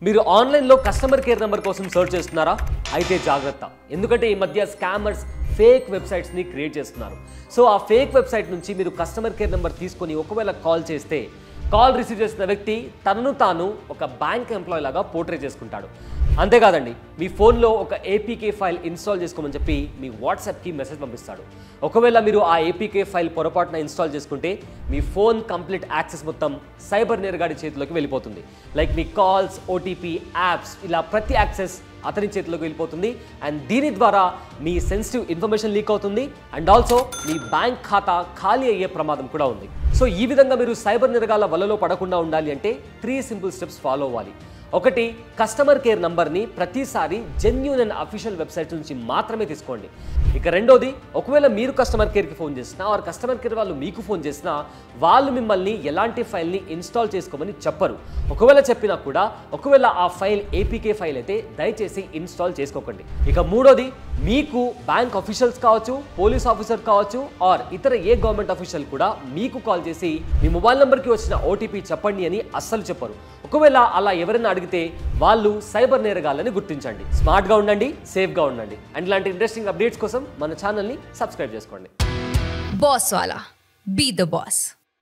మీరు ఆన్లైన్లో customer care number కోసం సర్చ్ చేస్తున్నారా? అయితే జాగ్రత్త, ఎందుకంటే ఈ మధ్య స్కామర్స్ ఫేక్ వెబ్సైట్స్ని క్రియేట్ చేస్తున్నారు. సో ఆ ఫేక్ వెబ్సైట్ నుంచి మీరు కస్టమర్ కేర్ నెంబర్ తీసుకొని ఒకవేళ కాల్ చేస్తే కాల్ రిసీవ్ చేసిన వ్యక్తి తనను తాను ఒక బ్యాంక్ ఎంప్లాయీ లాగా పోర్ట్రే చేసుకుంటాడు. అంతేకాదండి, మీ ఫోన్లో ఒక ఏపీకే ఫైల్ ఇన్స్టాల్ చేసుకోమని చెప్పి మీ వాట్సాప్కి మెసేజ్ పంపిస్తాడు. ఒకవేళ మీరు ఆ ఏపీకే ఫైల్ పొరపాటున ఇన్స్టాల్ చేసుకుంటే మీ ఫోన్ కంప్లీట్ యాక్సెస్ మొత్తం సైబర్ నేరగాడి చేతిలోకి వెళ్ళిపోతుంది. లైక్ మీ కాల్స్, ఓటీపీ, యాప్స్, ఇలా ప్రతి యాక్సెస్ అతని చేతిలోకి వెళ్ళిపోతుంది. అండ్ దీని ద్వారా మీ సెన్సిటివ్ ఇన్ఫర్మేషన్ లీక్ అవుతుంది. అండ్ ఆల్సో మీ బ్యాంక్ ఖాతా ఖాళీ అయ్యే ప్రమాదం కూడా ఉంది. సో ఈ విధంగా మీరు సైబర్ నేరగాల వలలో పడకుండా ఉండాలి అంటే 3 సింపుల్ స్టెప్స్ ఫాలో అవ్వాలి. ఒకటి, కస్టమర్ కేర్ నంబర్ని ప్రతిసారి జెన్యూన్ అండ్ అఫీషియల్ వెబ్సైట్ నుంచి మాత్రమే తీసుకోండి. ఇక రెండోది, ఒకవేళ మీరు కస్టమర్ కేర్కి ఫోన్ చేసినా ఆర్ కస్టమర్ కేర్ వాళ్ళు మీకు ఫోన్ చేసినా వాళ్ళు మిమ్మల్ని ఎలాంటి ఫైల్ని ఇన్స్టాల్ చేసుకోమని చెప్పరు. ఒకవేళ చెప్పినా కూడా ఒకవేళ ఆ ఫైల్ ఏపీకే ఫైల్ అయితే దయచేసి ఇన్స్టాల్ చేసుకోకండి. ఇక మూడోది, మీకు బ్యాంక్ అఫీషియల్స్ కావచ్చు, పోలీస్ ఆఫీసర్ కావచ్చు ఆర్ ఇతర ఏ గవర్నమెంట్ అఫీషియల్ కూడా మీకు కాల్ చేసి మీ మొబైల్ నెంబర్కి వచ్చిన ఓటీపీ చెప్పండి అని అస్సలు చెప్పరు. ఒకవేళ అలా ఎవరైనా అడిగితే వాళ్ళు సైబర్ నేరగాళ్ళని గుర్తించండి. స్మార్ట్గా ఉండండి, సేఫ్గా ఉండండి. అండ్ ఇలాంటి ఇంట్రెస్టింగ్ అప్డేట్స్ కోసం మన ఛానల్ని సబ్స్క్రైబ్ చేసుకోండి. బాస్ వాలా, బీ ద బాస్.